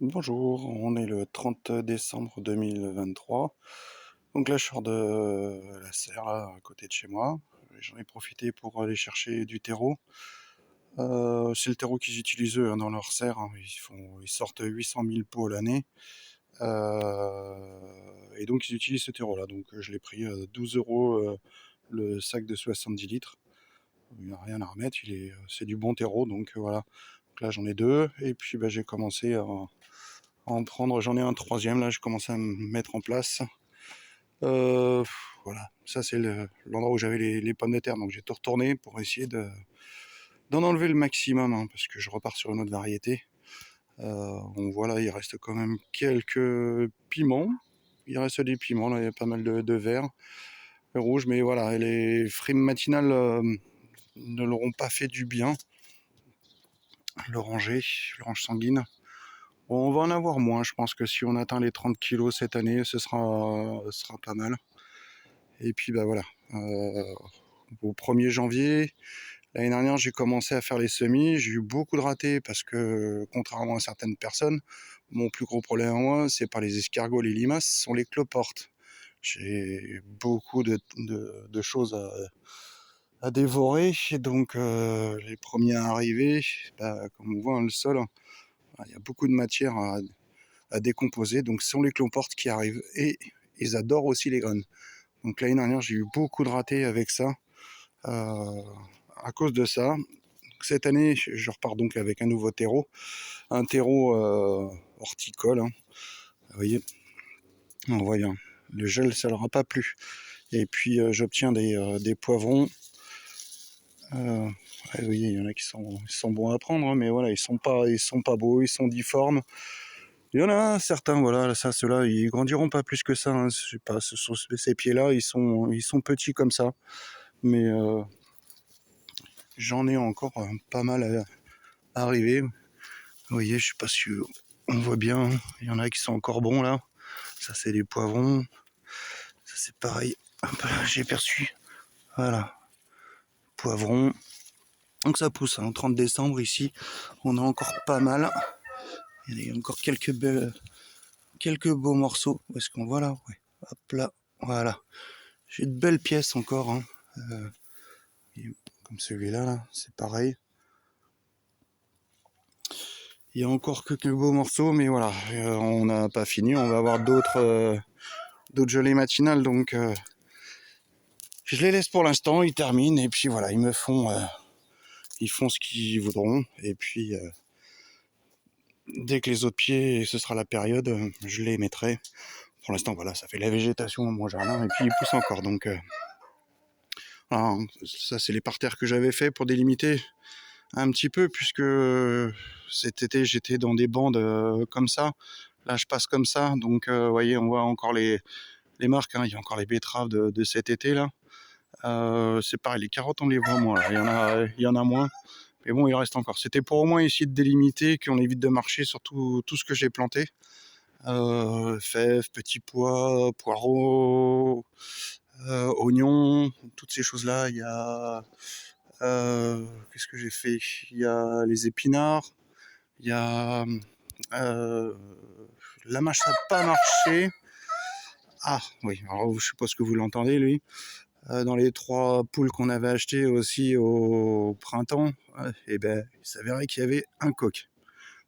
Bonjour, on est le 30 décembre 2023. Donc là, je sors de la serre, là, à côté de chez moi. J'en ai profité pour aller chercher du terreau. C'est le terreau qu'ils utilisent eux, hein, dans leur serre, hein. Ils sortent 800 000 pots l'année. Et donc ils utilisent ce terreau-là. Donc je l'ai pris 12 euros le sac de 70 litres. Il n'y a rien à remettre, c'est du bon terreau. Donc voilà. Donc là, j'en ai deux. Et puis bah, j'ai commencé à en prendre. J'en ai un troisième, là, je commence à me mettre en place. Euh, voilà, ça c'est l'endroit où j'avais les pommes de terre, donc j'ai tout retourné pour essayer d'en enlever le maximum, hein, parce que je repars sur une autre variété. On voit là, il reste quand même quelques piments. Il reste des piments, là, il y a pas mal de verts, rouges, mais voilà, les frimes matinales ne l'auront pas fait du bien. L'orange sanguine. Bon, on va en avoir moins, je pense que si on atteint les 30 kilos cette année, ce sera pas mal. Et puis bah voilà, au 1er janvier, l'année dernière, j'ai commencé à faire les semis. J'ai eu beaucoup de ratés parce que, contrairement à certaines personnes, mon plus gros problème à moi, c'est pas les escargots, les limaces, ce sont les cloportes. J'ai beaucoup de choses à dévorer, et donc les premiers à arriver, bah, comme on voit, hein, le sol, hein, il y a beaucoup de matière à décomposer, donc ce sont les cloportes qui arrivent, et ils adorent aussi les graines. Donc l'année dernière, j'ai eu beaucoup de ratés avec ça. Euh, à cause de ça, cette année, je repars donc avec un nouveau terreau, un terreau horticole, hein. Vous voyez, on voit bien. Le gel, ça leur a pas plu. Et puis j'obtiens des poivrons. Vous voyez, il y en a qui sont bons à prendre, hein, mais voilà, ils sont pas beaux, ils sont difformes. Il y en a certains, voilà, ça, ceux-là, ils grandiront pas plus que ça, hein. Je sais pas, ces pieds-là, ils sont petits comme ça. Mais j'en ai encore pas mal à arriver. Vous voyez, je sais pas si on voit bien, hein. Il y en a qui sont encore bons là. Ça, c'est des poivrons. Ça, c'est pareil. Hop là, j'ai perçu. Voilà, poivrons. Donc ça pousse, hein. 30 décembre ici, on a encore pas mal. Il y a encore quelques beaux morceaux. Où est-ce qu'on voit là? Ouais. Hop là, voilà. J'ai de belles pièces encore, hein. Euh, Comme celui-là, là, c'est pareil. Il y a encore quelques beaux morceaux, mais voilà, on n'a pas fini. On va avoir d'autres gelées matinales, donc je les laisse pour l'instant. Ils terminent et puis voilà, ils font ce qu'ils voudront. Et puis dès que les autres pieds, ce sera la période, je les mettrai. Pour l'instant, voilà, ça fait la végétation dans mon jardin et puis ils poussent encore. Donc voilà, hein. Ça, c'est les parterres que j'avais fait pour délimiter un petit peu, puisque cet été j'étais dans des bandes comme ça. Là, je passe comme ça, donc vous voyez, on voit encore les marques, hein. Il y a encore les betteraves de cet été là. C'est pareil, les carottes, on les voit moins là. Il y en a moins, mais bon, il reste encore. C'était pour au moins essayer de délimiter, qu'on évite de marcher sur tout ce que j'ai planté. Fèves, petits pois, poireaux, oignons, toutes ces choses là. Il y a qu'est-ce que j'ai fait? Il y a les épinards, il y a euh, la mâche n'a pas marché. Ah oui, alors je sais pas ce que vous l'entendez lui. Dans les 3 poules qu'on avait achetées aussi au printemps, et ben il s'avérait qu'il y avait un coq.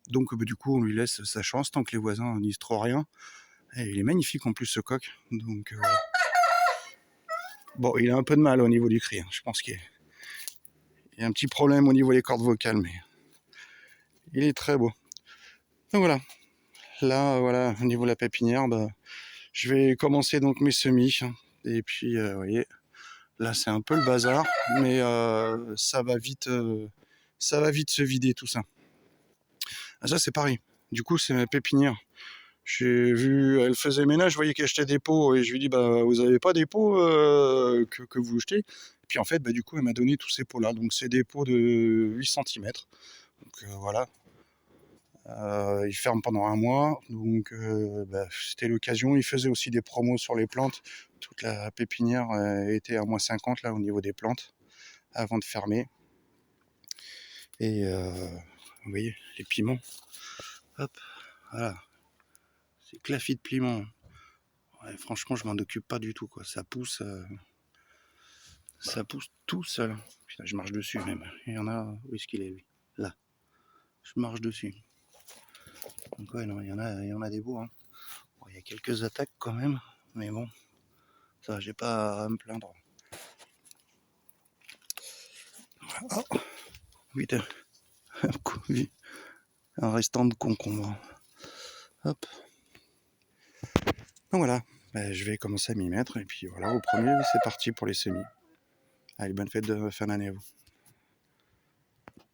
Donc du coup on lui laisse sa chance tant que les voisins ne disent trop rien. Et il est magnifique en plus ce coq. Donc bon, il a un peu de mal au niveau du cri, hein. Je pense qu'il y a un petit problème au niveau des cordes vocales, mais il est très beau. Donc voilà. Là, voilà, au niveau de la pépinière, bah, je vais commencer donc mes semis. Et puis, vous voyez, là c'est un peu le bazar, mais ça va vite se vider tout ça. Ah, ça c'est pareil. Du coup, c'est ma pépinière. J'ai vu, elle faisait ménage, je voyais qu'elle jetait des pots et je lui dis bah vous avez pas des pots que vous jetez. Et puis en fait, bah, du coup, elle m'a donné tous ces pots là. Donc c'est des pots de 8 cm. Donc voilà. Il ferme pendant un mois, donc bah, c'était l'occasion. Il faisait aussi des promos sur les plantes. Toute la pépinière était à -50 là au niveau des plantes avant de fermer. Et vous voyez les piments. Hop, Voilà. C'est Clafit Plimont. Ouais, franchement, je m'en occupe pas du tout, quoi. Ça pousse tout seul. Putain, je marche dessus même. Il y en a. Où est-ce qu'il est, lui? Là. Je marche dessus. Donc ouais, non, il y en a des beaux. Hein. Bon, il y a quelques attaques quand même, mais bon, ça, j'ai pas à me plaindre. Oh, vite, un restant de concombre. Hop. Donc voilà, je vais commencer à m'y mettre et puis voilà, au premier, c'est parti pour les semis. Allez, bonne fête de fin d'année à vous.